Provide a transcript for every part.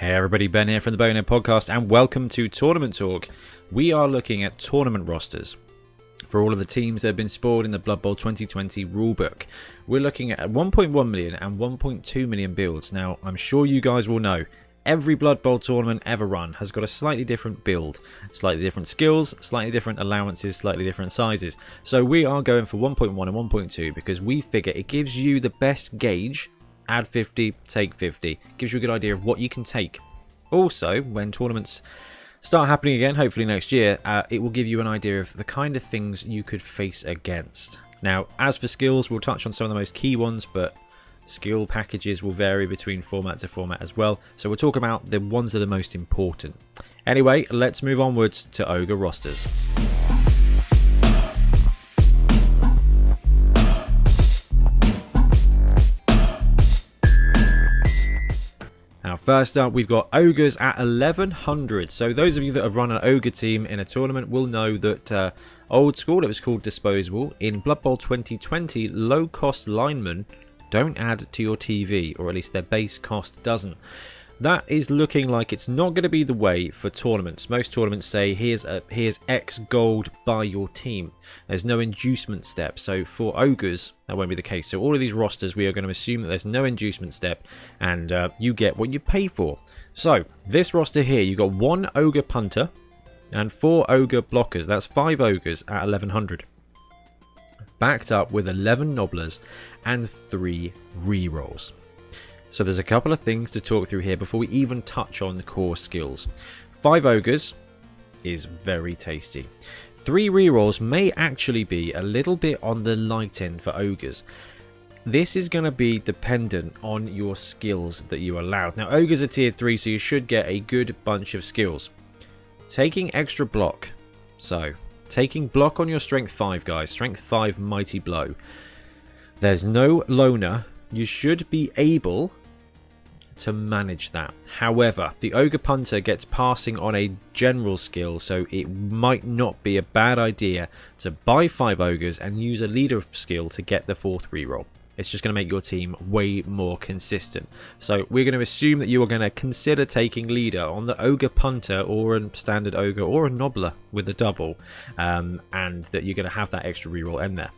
Hey everybody, Ben here from the Bonehead podcast and welcome to Tournament Talk. We are looking at tournament rosters for all of the teams that have been spawned in the Blood Bowl 2020 rulebook. We're looking at 1.1 million and 1.2 million builds. Now, I'm sure you guys will know, every Blood Bowl tournament ever run has got a slightly different build, slightly different skills, slightly different allowances, slightly different sizes. So we are going for 1.1 and 1.2 because we figure it gives you the best gauge. Add 50, take 50. Gives you a good idea of what you can take. Also, when tournaments start happening again, hopefully next year, it will give you an idea of the kind of things you could face against. Now, as for skills, we'll touch on some of the most key ones, but skill packages will vary between format to format as well. So we'll talk about the ones that are most important. Anyway, let's move onwards to Ogre rosters. Now, first up, we've got Ogres at 1100. So those of you that have run an Ogre team in a tournament will know that old school, it was called disposable. In Blood Bowl 2020, low-cost linemen don't add to your TV, or at least their base cost doesn't. That is looking like it's not going to be the way for tournaments. Most tournaments say, here's X gold, buy your team. There's no inducement step. So for Ogres, that won't be the case. So all of these rosters, we are going to assume that there's no inducement step, and you get what you pay for. So this roster here, you've got 1 Ogre punter and 4 Ogre blockers. That's 5 Ogres at 1100. Backed up with 11 Nobblers and 3 rerolls. So there's a couple of things to talk through here before we even touch on the core skills. 5 Ogres is very tasty. 3 rerolls may actually be a little bit on the light end for Ogres. This is going to be dependent on your skills that you allow. Now, Ogres are tier 3, so you should get a good bunch of skills. Taking extra block. So, taking block on your strength 5, guys. Strength 5 mighty blow. There's no loner. You should be able to manage that. However, the Ogre Punter gets passing on a general skill, so it might not be a bad idea to buy 5 Ogres and use a leader skill to get the 4th reroll. It's just going to make your team way more consistent. So we're going to assume that you are going to consider taking leader on the Ogre Punter or a standard Ogre or a Nobbler with a double, and that you're going to have that extra reroll in there.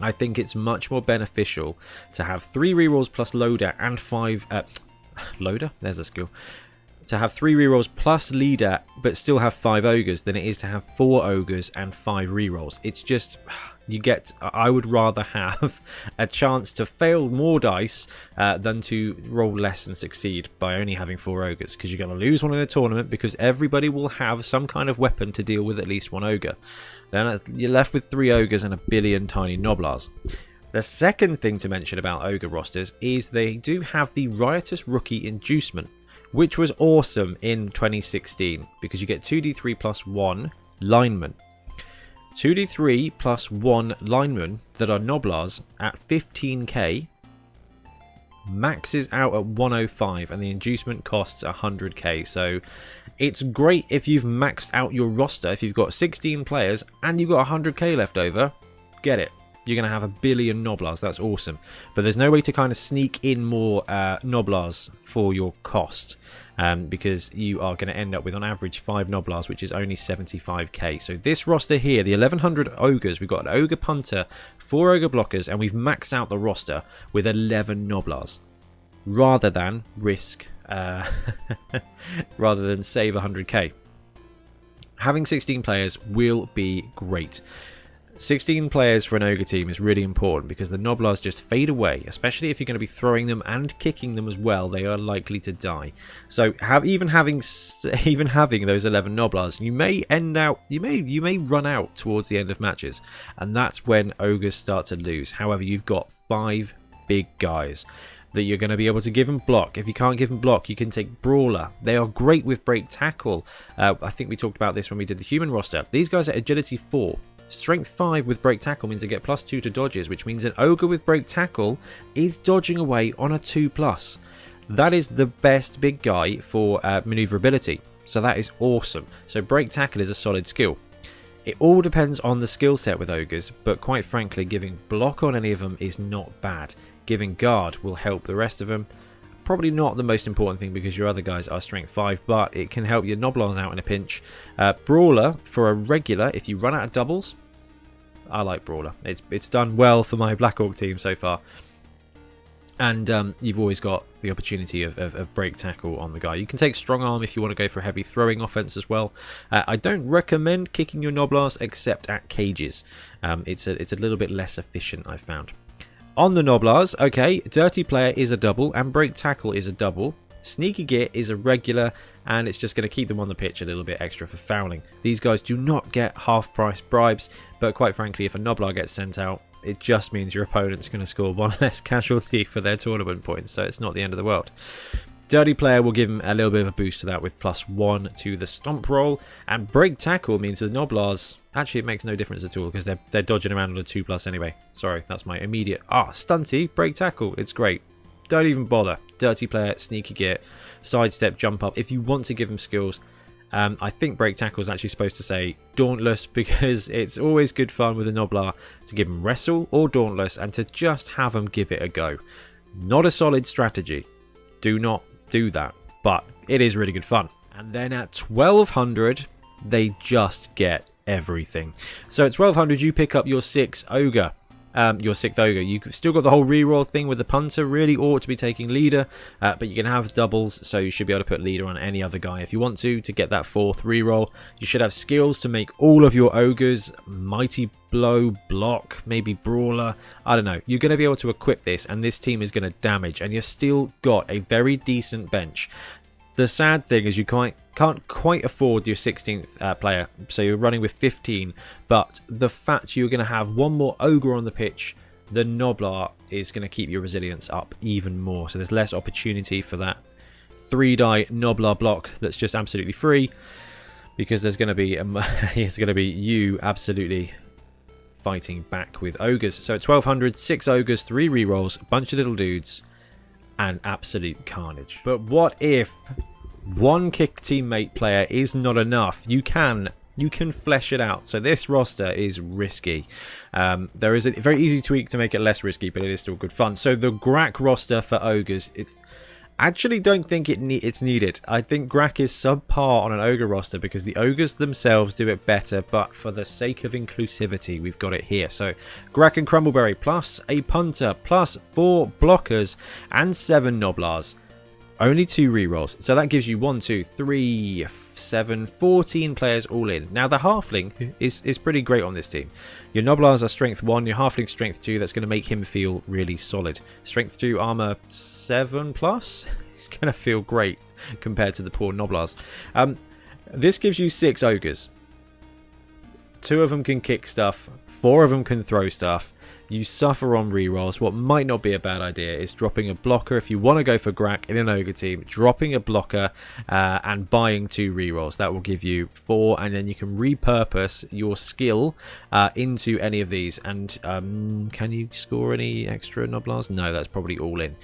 I think it's much more beneficial to have 3 rerolls plus loader and 5 loader, there's a skill, to have 3 rerolls plus leader but still have 5 ogres than it is to have 4 ogres and 5 rerolls. It's just, I would rather have a chance to fail more dice than to roll less and succeed by only having 4 ogres, because you're going to lose one in a tournament because everybody will have some kind of weapon to deal with at least 1 ogre. Then you're left with 3 ogres and a billion tiny Nobblers. The second thing to mention about Ogre rosters is they do have the Riotous Rookie Inducement, which was awesome in 2016 because you get 2d3 plus 1 linemen. 2d3 plus 1 linemen that are Nobblers at 15k maxes out at 105 and the inducement costs 100k. So it's great if you've maxed out your roster. If you've got 16 players and you've got 100k left over, get it. You're going to have a billion Nobblers. That's awesome. But there's no way to kind of sneak in more Nobblers for your cost, because you are going to end up with on average 5 Nobblers, which is only 75k. So this roster here, the 1100 Ogres, we've got an Ogre Punter, 4 Ogre Blockers, and we've maxed out the roster with 11 Nobblers. Rather than risk, rather than save 100k. Having 16 players will be great. 16 players for an Ogre team is really important because the Nobblers just fade away, especially if you're going to be throwing them and kicking them as well. They are likely to die. So even having those 11 Nobblers, you may run out towards the end of matches, and that's when Ogres start to lose. However, you've got 5 big guys that you're going to be able to give them block. If you can't give them block, you can take Brawler. They are great with break tackle. I think we talked about this when we did the human roster. These guys are agility 4. Strength 5 with break tackle means they get +2 to dodges, which means an Ogre with break tackle is dodging away on a 2+. That is the best big guy for maneuverability. So that is awesome. So break tackle is a solid skill. It all depends on the skill set with Ogres, but quite frankly, giving block on any of them is not bad. Giving guard will help the rest of them. probably not the most important thing because your other guys are strength 5, but it can help your Noblars out in a pinch. Brawler for a regular, if you run out of doubles, I like Brawler. It's done well for my Black Orc team so far. And you've always got the opportunity of break tackle on the guy. You can take strong arm if you want to go for a heavy throwing offense as well. I don't recommend kicking your Noblars except at cages. It's a little bit less efficient, I've found. On the Noblars, okay, Dirty Player is a double and break tackle is a double. Sneaky Git is a regular, and it's just going to keep them on the pitch a little bit extra for fouling. These guys do not get half-price bribes, but quite frankly, if a Noblar gets sent out, it just means your opponent's going to score one less casualty for their tournament points, so it's not the end of the world. Dirty Player will give him a little bit of a boost to that with +1 to the stomp roll, and break tackle means the Noblars, actually it makes no difference at all because they're dodging around on a 2+ anyway. Sorry, that's my immediate, stunty, break tackle, it's great. Don't even bother. Dirty Player, Sneaky Git, sidestep, jump up. If you want to give him skills, I think break tackle is actually supposed to say dauntless because it's always good fun with a Noblar to give him wrestle or dauntless and to just have him give it a go. Not a solid strategy. Do not do that, but it is really good fun. And then at 1200, they just get everything. So at 1200, you pick up your 6th Ogre. Your 6th Ogre. You've still got the whole reroll thing with the punter. Really ought to be taking leader, but you can have doubles, so you should be able to put leader on any other guy if you want to get that 4th reroll. You should have skills to make all of your Ogres mighty blow, block, maybe brawler. I don't know. You're going to be able to equip this, and this team is going to damage, and you've still got a very decent bench. The sad thing is you can't quite afford your 16th player, so you're running with 15, but the fact you're going to have one more Ogre on the pitch, the Noblar is going to keep your resilience up even more, so there's less opportunity for that 3-die Noblar block that's just absolutely free, because there's going to be it's going to be you absolutely fighting back with Ogres. So at 1200, 6 Ogres, 3 rerolls, a bunch of little dudes, and absolute carnage. But what if one kick teammate player is not enough? You can flesh it out. So this roster is risky. There is a very easy tweak to make it less risky, but it is still good fun. So the Grack roster for Ogres, actually don't think it's needed. I think Grack is subpar on an Ogre roster because the Ogres themselves do it better, but for the sake of inclusivity, we've got it here. So Grack and Crumbleberry plus a punter plus 4 blockers and 7 Noblars. Only 2 rerolls. So that gives you 1, 2, 3, 7, 14 players all in. Now the Halfling is pretty great on this team. Your Noblars are strength 1, your Halfling strength 2. That's going to make him feel really solid. Strength 2, armor 7+. He's going to feel great compared to the poor Noblars. This gives you 6 Ogres. 2 of them can kick stuff. 4 of them can throw stuff. You suffer on rerolls. What might not be a bad idea is dropping a blocker if you want to go for Grack in an Ogre team. Dropping a blocker and buying 2 rerolls. That will give you 4, and then you can repurpose your skill into any of these. And can you score any extra Noblars? No, that's probably all in.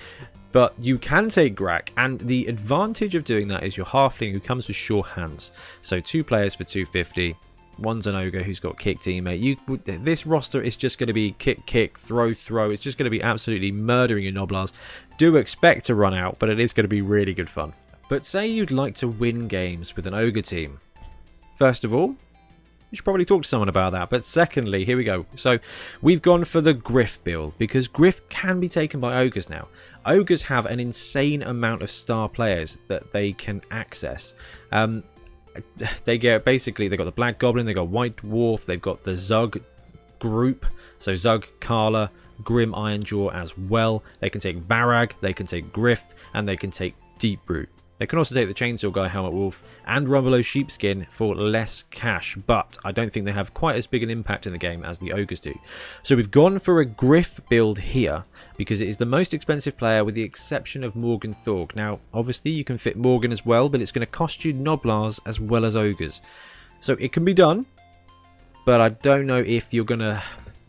But you can take Grack, and the advantage of doing that is your Halfling who comes with sure hands. So 2 players for 250. One's an Ogre who's got kick teammate. This roster is just going to be kick, throw. It's just going to be absolutely murdering your Noblars. Do expect to run out, but it is going to be really good fun. But say you'd like to win games with an Ogre team. First of all, you should probably talk to someone about that. But secondly, here we go. So we've gone for the Griff build because Griff can be taken by Ogres now. Ogres have an insane amount of star players that they can access. They get basically, they've got the Black Goblin, they've got White Dwarf, they've got the Zug group, so Zug, Carla, Grim Ironjaw as well. They can take Varag, they can take Griff, and they can take Deep Root. They can also take the Chainsaw Guy, Helmet Wolf, and Rumbelow Sheepskin for less cash, but I don't think they have quite as big an impact in the game as the Ogres do. So we've gone for a Griff build here, because it is the most expensive player with the exception of Morgan Thorg. Now, obviously you can fit Morgan as well, but it's going to cost you Noblars as well as Ogres. So it can be done, but I don't know if you're going to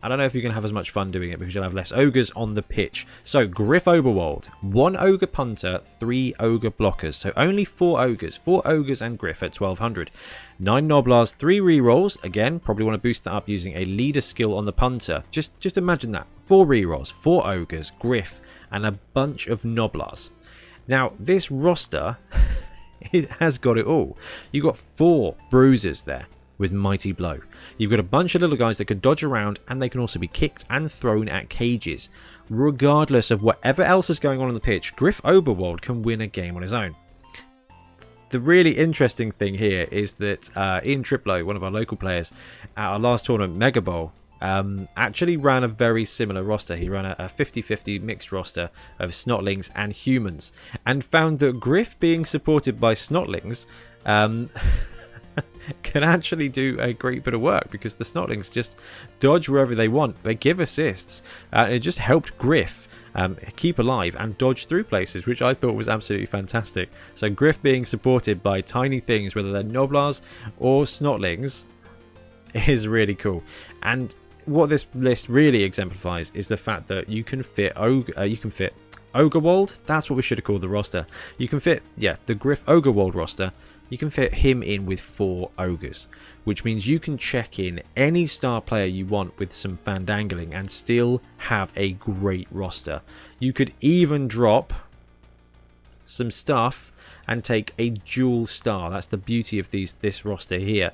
have as much fun doing it because you'll have less Ogres on the pitch. So Griff Overworld, 1 Ogre Punter, 3 Ogre Blockers. So only 4 Ogres. 4 Ogres and Griff at 1200. 9 Noblars, 3 rerolls. Again, probably want to boost that up using a leader skill on the Punter. Just imagine that. 4 rerolls, 4 Ogres, Griff, and a bunch of Noblars. Now, this roster, it has got it all. You've got 4 bruisers there with Mighty Blow. You've got a bunch of little guys that can dodge around, and they can also be kicked and thrown at cages. Regardless of whatever else is going on the pitch, Griff Oberwald can win a game on his own. The really interesting thing here is that Ian Triplow, one of our local players, at our last tournament, Mega Bowl, actually ran a very similar roster. He ran a 50-50 mixed roster of Snotlings and humans, and found that Griff being supported by Snotlings can actually do a great bit of work, because the Snotlings just dodge wherever they want. They give assists. It just helped Griff keep alive and dodge through places, which I thought was absolutely fantastic. So Griff being supported by tiny things, whether they're Noblars or Snotlings, is really cool. And what this list really exemplifies is the fact that you can fit Ogerwald. That's what we should have called the roster. You can fit, yeah, the Griff Ogerwald roster. You can fit him in with 4 ogres, which means you can check in any star player you want with some fandangling and still have a great roster. You could even drop some stuff and take a dual star. That's the beauty of this roster here.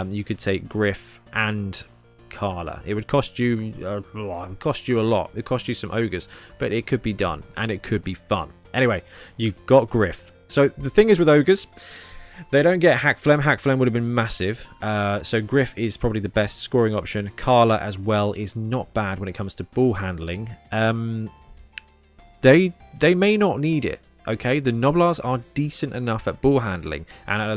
You could take Griff and Carla. It would cost you a lot. It would cost you some ogres, but it could be done, and it could be fun. Anyway, you've got Griff. So the thing is with ogres, they don't get Hack Phlegm. Hack Phlegm would have been massive. So Griff is probably the best scoring option. Carla as well is not bad when it comes to ball handling. They may not need it. Okay, the Noblars are decent enough at ball handling, and at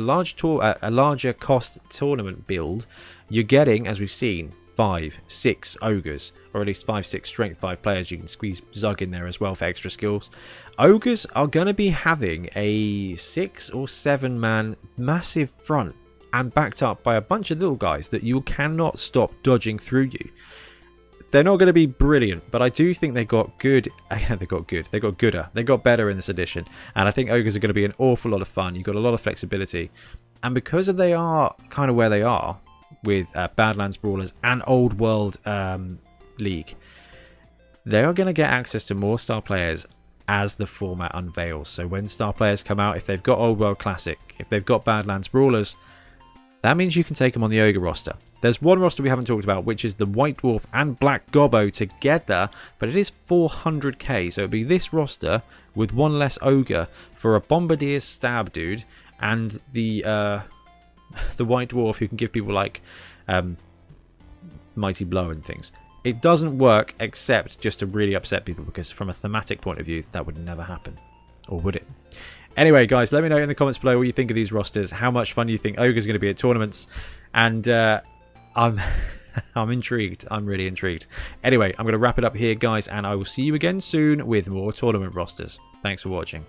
a larger cost tournament build, you're getting, as we've seen, 5, 6 ogres, or at least 5, 6 strength 5 players. You can squeeze Zug in there as well for extra skills. Ogres are going to be having a 6 or 7 man massive front, and backed up by a bunch of little guys that you cannot stop dodging through you. They're not going to be brilliant, but I do think they got good. They got good. They got gooder. They got better in this edition, and I think ogres are going to be an awful lot of fun. You've got a lot of flexibility, and because they are kind of where they are with Badlands Brawlers and Old World League, they are going to get access to more star players as the format unveils. So when star players come out, if they've got Old World Classic, if they've got Badlands Brawlers, that means you can take them on the Ogre roster. There's one roster we haven't talked about, which is the White Dwarf and Black Gobbo together, but it is 400k, so it'd be this roster with one less Ogre for a Bombardier Stab dude, and the White Dwarf who can give people like Mighty Blow and things. It doesn't work except just to really upset people, because from a thematic point of view, that would never happen. Or would it? Anyway, guys, let me know in the comments below what you think of these rosters, how much fun you think Ogre's going to be at tournaments, and I'm intrigued. I'm really intrigued. Anyway, I'm going to wrap it up here, guys, and I will see you again soon with more tournament rosters. Thanks for watching.